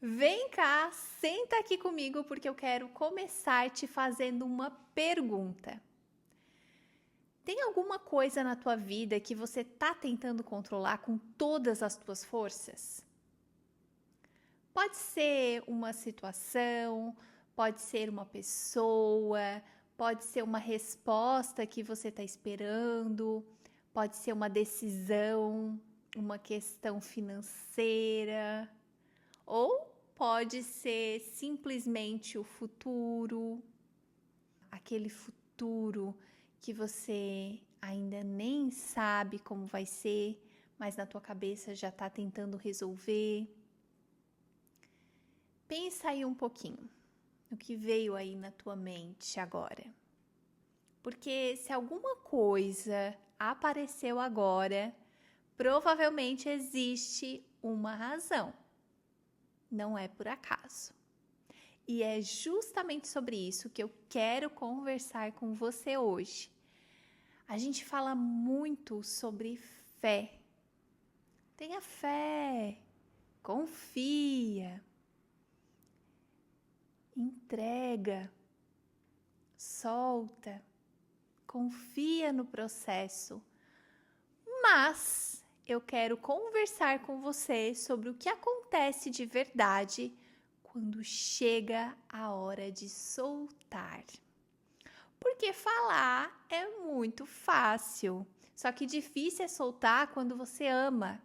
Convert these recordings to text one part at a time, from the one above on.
Vem cá, senta aqui comigo porque eu quero começar te fazendo uma pergunta. Tem alguma coisa na tua vida que você tá tentando controlar com todas as tuas forças? Pode ser uma situação, pode ser uma pessoa, pode ser uma resposta que você está esperando, pode ser uma decisão, uma questão financeira. Ou pode ser simplesmente o futuro, aquele futuro que você ainda nem sabe como vai ser, mas na tua cabeça já está tentando resolver. Pensa aí um pouquinho no que veio aí na tua mente agora. Porque se alguma coisa apareceu agora, provavelmente existe uma razão. Não é por acaso. E é justamente sobre isso que eu quero conversar com você hoje. A gente fala muito sobre fé. Tenha fé, confia, entrega, solta, confia no processo. Mas eu quero conversar com você sobre o que acontece de verdade quando chega a hora de soltar. Porque falar é muito fácil, só que difícil é soltar quando você ama.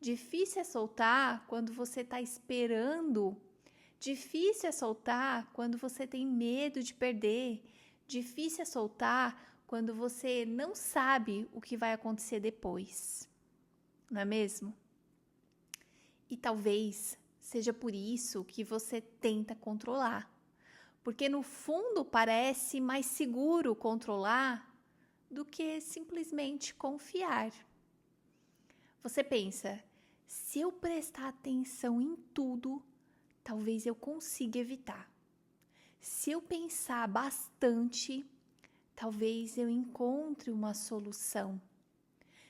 Difícil é soltar quando você está esperando. Difícil é soltar quando você tem medo de perder. Difícil é soltar quando você não sabe o que vai acontecer depois. Não é mesmo? E talvez seja por isso que você tenta controlar. Porque no fundo parece mais seguro controlar do que simplesmente confiar. Você pensa, se eu prestar atenção em tudo, talvez eu consiga evitar. Se eu pensar bastante, talvez eu encontre uma solução.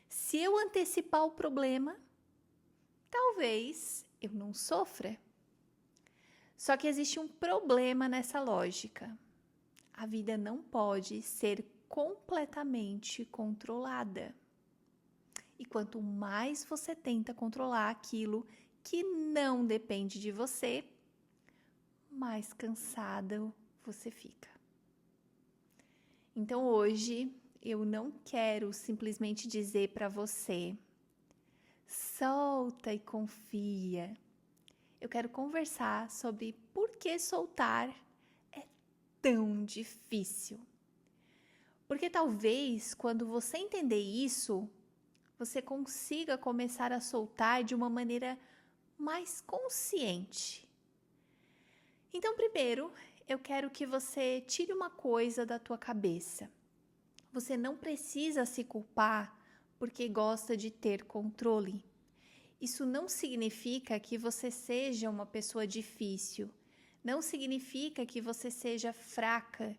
Se eu antecipar o problema, talvez eu não sofra. Só que existe um problema nessa lógica. A vida não pode ser completamente controlada. E quanto mais você tenta controlar aquilo que não depende de você, mais cansado você fica. Então hoje eu não quero simplesmente dizer para você: solta e confia. Eu quero conversar sobre por que soltar é tão difícil. Porque talvez quando você entender isso, você consiga começar a soltar de uma maneira mais consciente. Então, primeiro, eu quero que você tire uma coisa da tua cabeça. Você não precisa se culpar porque gosta de ter controle. Isso não significa que você seja uma pessoa difícil. Não significa que você seja fraca.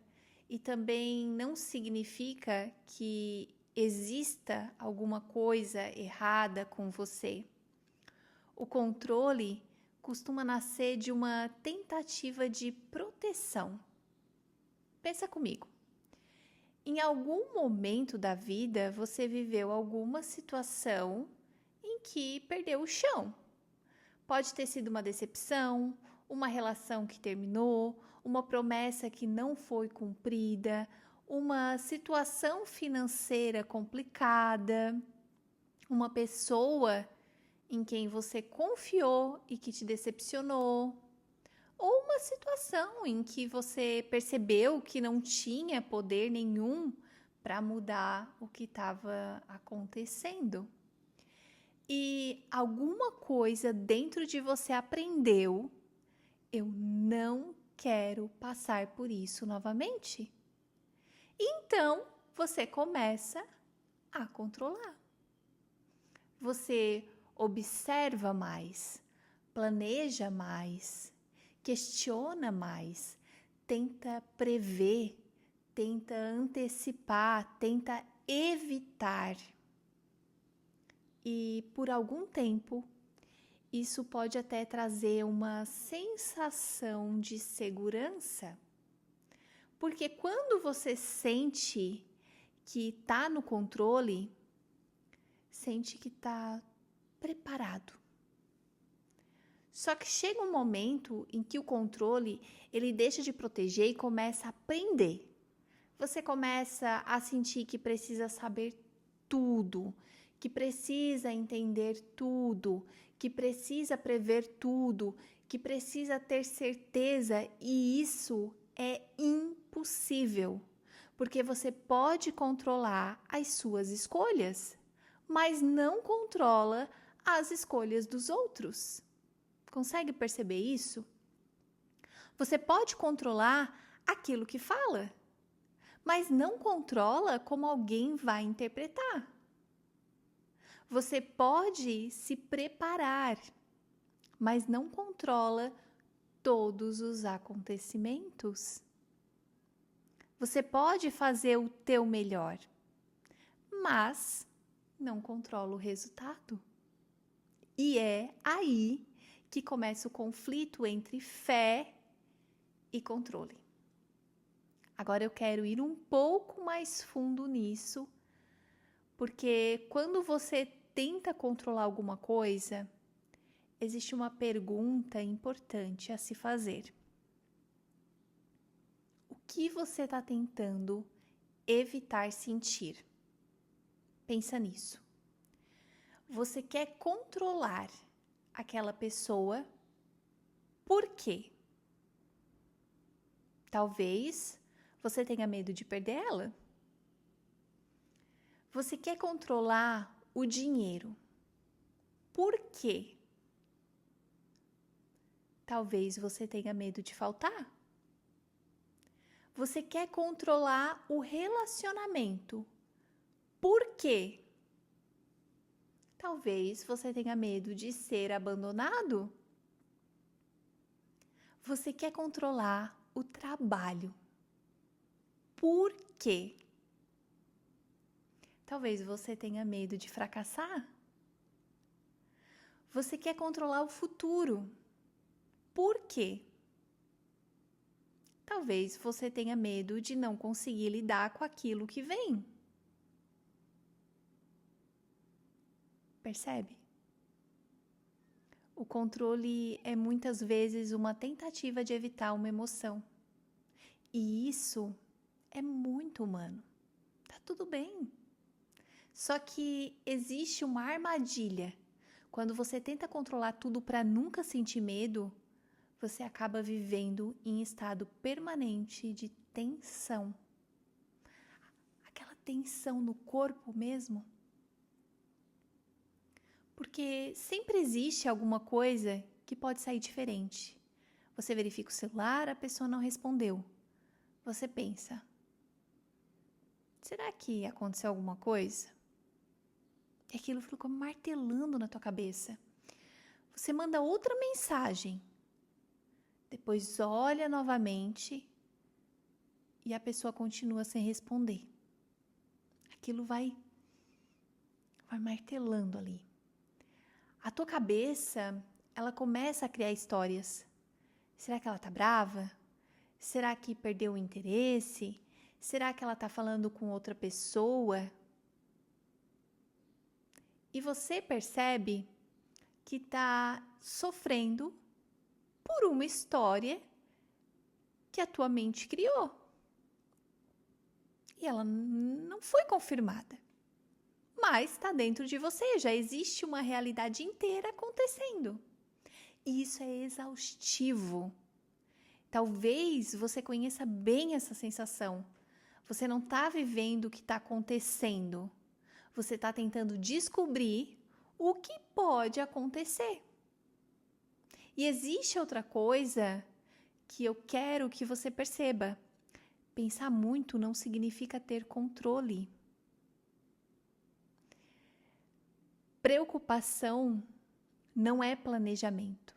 E também não significa que exista alguma coisa errada com você. O controle costuma nascer de uma tentativa de proteção. Pensa comigo. Em algum momento da vida você viveu alguma situação em que perdeu o chão. Pode ter sido uma decepção, uma relação que terminou, uma promessa que não foi cumprida, uma situação financeira complicada, uma pessoa em quem você confiou e que te decepcionou, ou uma situação em que você percebeu que não tinha poder nenhum para mudar o que estava acontecendo. E alguma coisa dentro de você aprendeu: eu não quero passar por isso novamente. Então, você começa a controlar. Você observa mais, planeja mais, questiona mais, tenta prever, tenta antecipar, tenta evitar. E por algum tempo, isso pode até trazer uma sensação de segurança, porque quando você sente que está no controle, sente que está preparado. Só que chega um momento em que o controle ele deixa de proteger e começa a prender. Você começa a sentir que precisa saber tudo, que precisa entender tudo, que precisa prever tudo, que precisa ter certeza, e isso é impossível, porque você pode controlar as suas escolhas, mas não controla as escolhas dos outros. Consegue perceber isso? Você pode controlar aquilo que fala, mas não controla como alguém vai interpretar. Você pode se preparar, mas não controla todos os acontecimentos. Você pode fazer o teu melhor, mas não controla o resultado. E é aí que começa o conflito entre fé e controle. Agora eu quero ir um pouco mais fundo nisso, porque quando você tenta controlar alguma coisa, existe uma pergunta importante a se fazer. O que você está tentando evitar sentir? Pensa nisso. Você quer controlar aquela pessoa por quê? Talvez você tenha medo de perder ela. Você quer controlar o dinheiro. Por quê? Talvez você tenha medo de faltar. Você quer controlar o relacionamento. Por quê? Talvez você tenha medo de ser abandonado. Você quer controlar o trabalho. Por quê? Talvez você tenha medo de fracassar. Você quer controlar o futuro. Por quê? Talvez você tenha medo de não conseguir lidar com aquilo que vem. Percebe? O controle é muitas vezes uma tentativa de evitar uma emoção. E isso é muito humano. Tá tudo bem. Só que existe uma armadilha. Quando você tenta controlar tudo para nunca sentir medo, você acaba vivendo em estado permanente de tensão. Aquela tensão no corpo mesmo. Porque sempre existe alguma coisa que pode sair diferente. Você verifica o celular, a pessoa não respondeu. Você pensa, será que aconteceu alguma coisa? E aquilo ficou martelando na tua cabeça. Você manda outra mensagem. Depois olha novamente e a pessoa continua sem responder. Aquilo vai martelando ali. A tua cabeça, ela começa a criar histórias. Será que ela tá brava? Será que perdeu o interesse? Será que ela tá falando com outra pessoa? E você percebe que tá sofrendo por uma história que a tua mente criou. E ela não foi confirmada. Mas está dentro de você, já existe uma realidade inteira acontecendo. E isso é exaustivo. Talvez você conheça bem essa sensação. Você não está vivendo o que está acontecendo. Você está tentando descobrir o que pode acontecer. E existe outra coisa que eu quero que você perceba. Pensar muito não significa ter controle. Preocupação não é planejamento.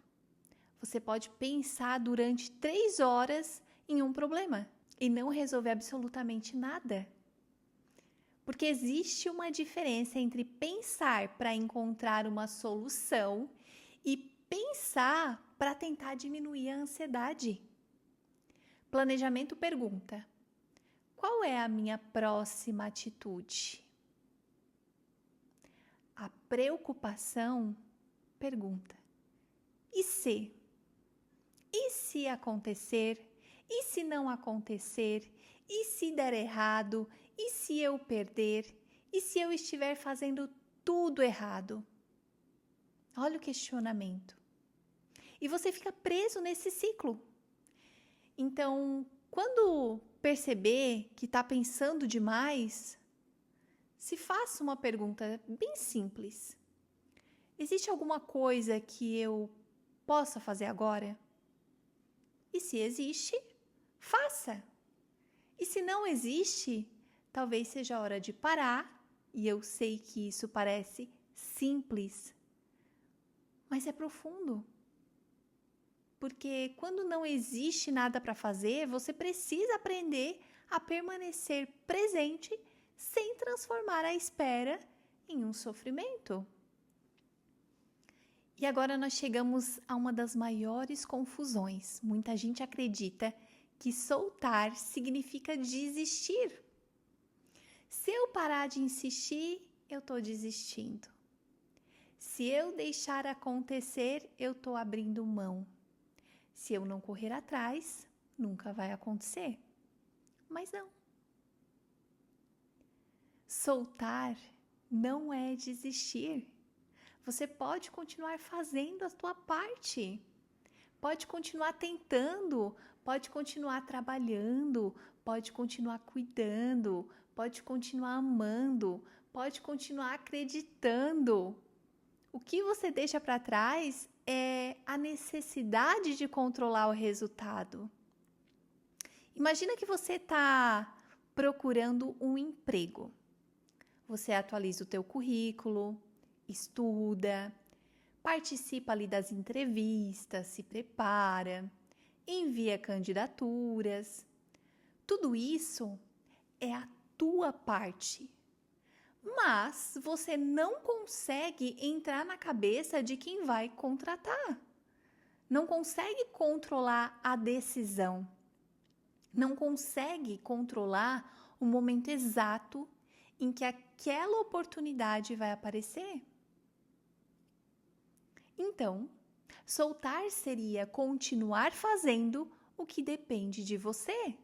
Você pode pensar durante 3 horas em um problema e não resolver absolutamente nada. Porque existe uma diferença entre pensar para encontrar uma solução e pensar para tentar diminuir a ansiedade. Planejamento pergunta: qual é a minha próxima atitude? A preocupação pergunta: e se? E se acontecer? E se não acontecer? E se der errado? E se eu perder? E se eu estiver fazendo tudo errado? Olha o questionamento. E você fica preso nesse ciclo. Então, quando perceber que está pensando demais, se faça uma pergunta bem simples. Existe alguma coisa que eu possa fazer agora? E se existe, faça. E se não existe, talvez seja a hora de parar. E eu sei que isso parece simples, mas é profundo. Porque quando não existe nada para fazer, você precisa aprender a permanecer presente sem transformar a espera em um sofrimento. E agora nós chegamos a uma das maiores confusões. Muita gente acredita que soltar significa desistir. Se eu parar de insistir, eu estou desistindo. Se eu deixar acontecer, eu estou abrindo mão. Se eu não correr atrás, nunca vai acontecer. Mas não. Soltar não é desistir. Você pode continuar fazendo a sua parte. Pode continuar tentando, pode continuar trabalhando, pode continuar cuidando, pode continuar amando, pode continuar acreditando. O que você deixa para trás é a necessidade de controlar o resultado. Imagina que você está procurando um emprego. Você atualiza o teu currículo, estuda, participa ali das entrevistas, se prepara, envia candidaturas. Tudo isso é a tua parte. Mas você não consegue entrar na cabeça de quem vai contratar. Não consegue controlar a decisão. Não consegue controlar o momento exato em que aquela oportunidade vai aparecer. Então, soltar seria continuar fazendo o que depende de você,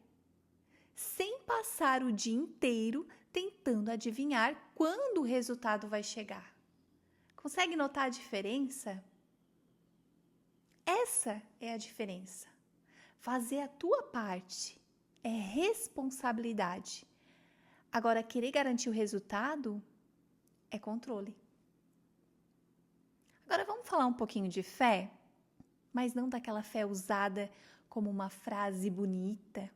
sem passar o dia inteiro tentando adivinhar quando o resultado vai chegar. Consegue notar a diferença? Essa é a diferença. Fazer a tua parte é responsabilidade. Agora, querer garantir o resultado é controle. Agora, vamos falar um pouquinho de fé, mas não daquela fé usada como uma frase bonita.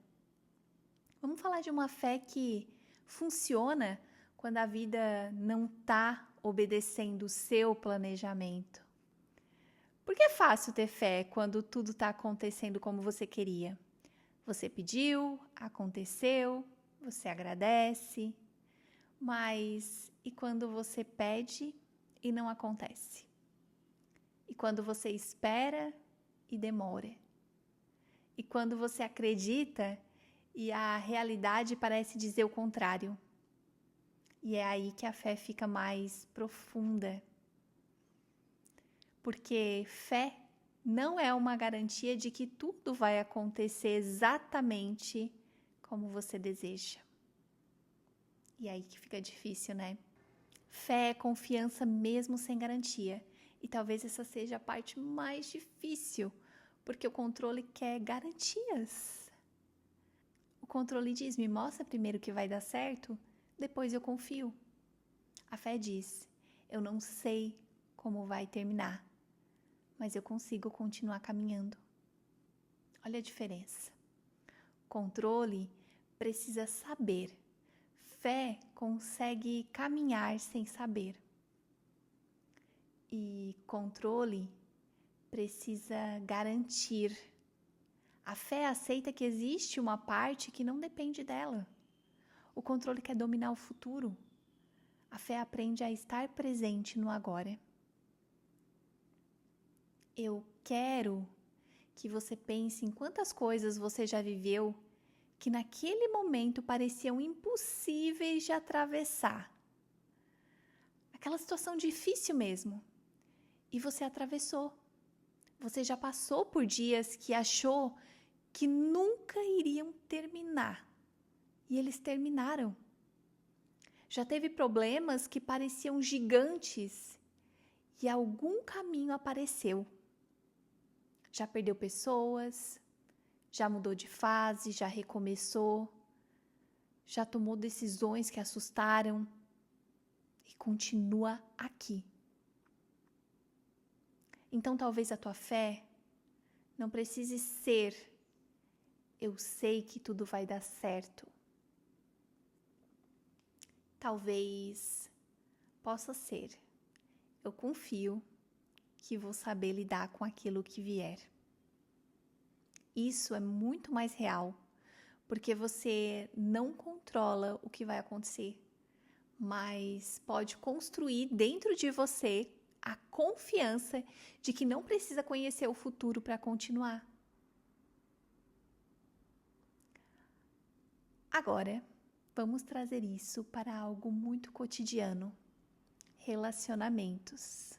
Vamos falar de uma fé que funciona quando a vida não está obedecendo o seu planejamento. Porque é fácil ter fé quando tudo está acontecendo como você queria. Você pediu, aconteceu, você agradece. Mas e quando você pede e não acontece? E quando você espera e demora? E quando você acredita e a realidade parece dizer o contrário? E é aí que a fé fica mais profunda. Porque fé não é uma garantia de que tudo vai acontecer exatamente como você deseja. E aí que fica difícil, né? Fé é confiança mesmo sem garantia. E talvez essa seja a parte mais difícil, porque o controle quer garantias. O controle diz: me mostra primeiro que vai dar certo, depois eu confio. A fé diz: eu não sei como vai terminar, mas eu consigo continuar caminhando. Olha a diferença. Controle precisa saber. Fé consegue caminhar sem saber. E controle precisa garantir. A fé aceita que existe uma parte que não depende dela. O controle quer dominar o futuro. A fé aprende a estar presente no agora. Eu quero que você pense em quantas coisas você já viveu que naquele momento pareciam impossíveis de atravessar. Aquela situação difícil mesmo. E você atravessou. Você já passou por dias que achou que nunca iriam terminar. E eles terminaram. Já teve problemas que pareciam gigantes e algum caminho apareceu. Já perdeu pessoas, já mudou de fase, já recomeçou, já tomou decisões que assustaram e continua aqui. Então talvez a tua fé não precise ser eu sei que tudo vai dar certo. Talvez possa ser eu confio que vou saber lidar com aquilo que vier. Isso é muito mais real, porque você não controla o que vai acontecer, mas pode construir dentro de você a confiança de que não precisa conhecer o futuro para continuar. Agora, vamos trazer isso para algo muito cotidiano: relacionamentos.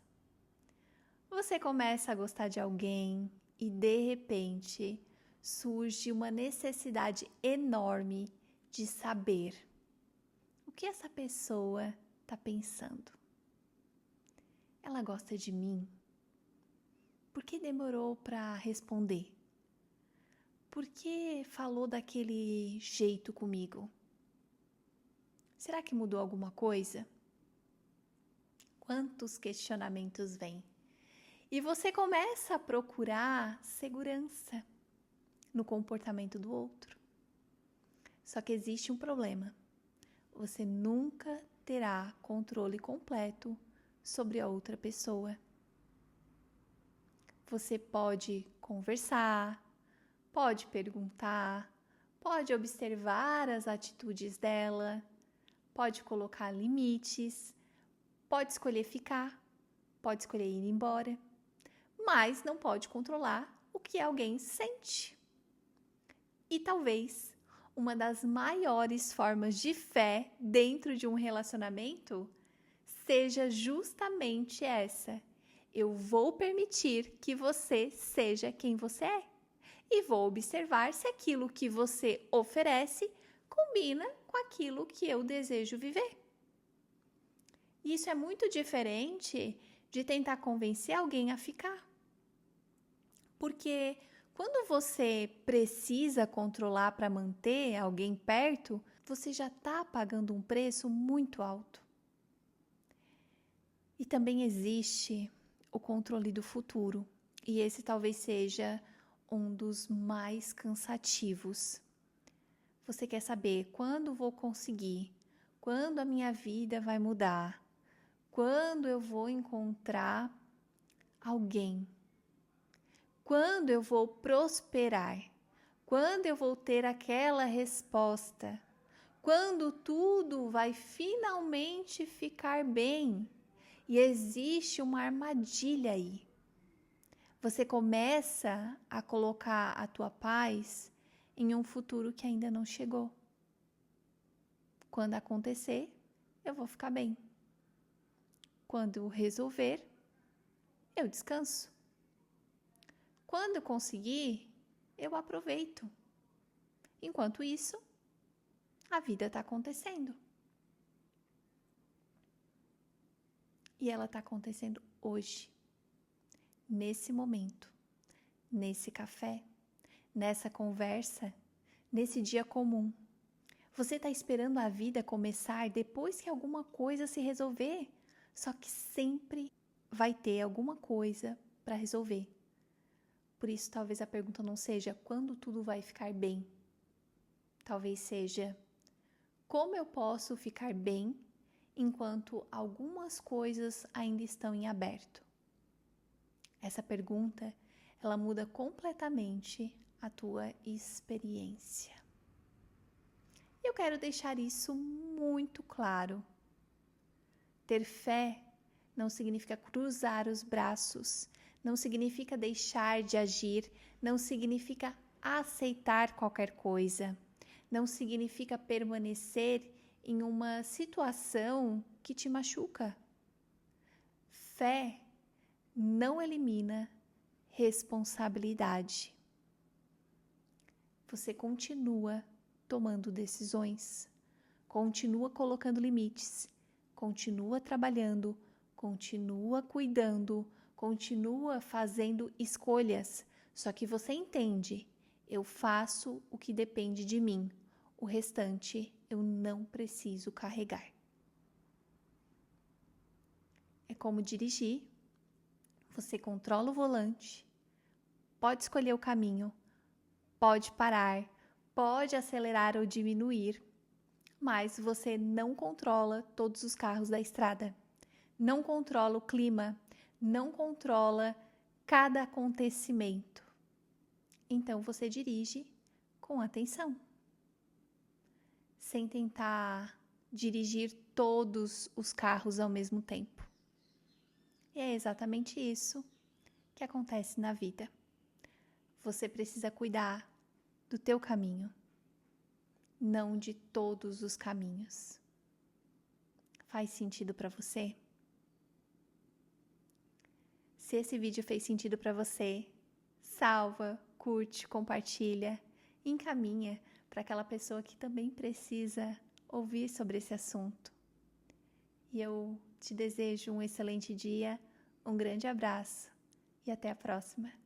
Você começa a gostar de alguém e, de repente, surge uma necessidade enorme de saber o que essa pessoa está pensando. Ela gosta de mim? Por que demorou para responder? Por que falou daquele jeito comigo? Será que mudou alguma coisa? Quantos questionamentos vêm? E você começa a procurar segurança no comportamento do outro. Só que existe um problema. Você nunca terá controle completo sobre a outra pessoa. Você pode conversar, pode perguntar, pode observar as atitudes dela, pode colocar limites, pode escolher ficar, pode escolher ir embora, mas não pode controlar o que alguém sente. E talvez uma das maiores formas de fé dentro de um relacionamento seja justamente essa: eu vou permitir que você seja quem você é e vou observar se aquilo que você oferece combina com aquilo que eu desejo viver. Isso é muito diferente de tentar convencer alguém a ficar. Porque quando você precisa controlar para manter alguém perto, você já está pagando um preço muito alto. E também existe o controle do futuro, e esse talvez seja um dos mais cansativos. Você quer saber quando vou conseguir, quando a minha vida vai mudar, quando eu vou encontrar alguém, quando eu vou prosperar, quando eu vou ter aquela resposta, quando tudo vai finalmente ficar bem. E existe uma armadilha aí. Você começa a colocar a tua paz em um futuro que ainda não chegou. Quando acontecer, eu vou ficar bem. Quando resolver, eu descanso. Quando eu conseguir, eu aproveito. Enquanto isso, a vida está acontecendo. E ela está acontecendo hoje, nesse momento, nesse café, nessa conversa, nesse dia comum. Você está esperando a vida começar depois que alguma coisa se resolver, só que sempre vai ter alguma coisa para resolver. Por isso, talvez a pergunta não seja quando tudo vai ficar bem. Talvez seja como eu posso ficar bem enquanto algumas coisas ainda estão em aberto. Essa pergunta, ela muda completamente a tua experiência. E eu quero deixar isso muito claro. Ter fé não significa cruzar os braços, não significa deixar de agir, não significa aceitar qualquer coisa, não significa permanecer em uma situação que te machuca. Fé não elimina responsabilidade. Você continua tomando decisões, continua colocando limites, continua trabalhando, continua cuidando, continua fazendo escolhas. Só que você entende, eu faço o que depende de mim, o restante eu não preciso carregar. É como dirigir, você controla o volante, pode escolher o caminho, pode parar, pode acelerar ou diminuir, mas você não controla todos os carros da estrada, não controla o clima, não controla cada acontecimento. Então você dirige com atenção, sem tentar dirigir todos os carros ao mesmo tempo. E é exatamente isso que acontece na vida. Você precisa cuidar do teu caminho, não de todos os caminhos. Faz sentido para você? Se esse vídeo fez sentido para você, salva, curte, compartilha, encaminha para aquela pessoa que também precisa ouvir sobre esse assunto. E eu te desejo um excelente dia, um grande abraço e até a próxima.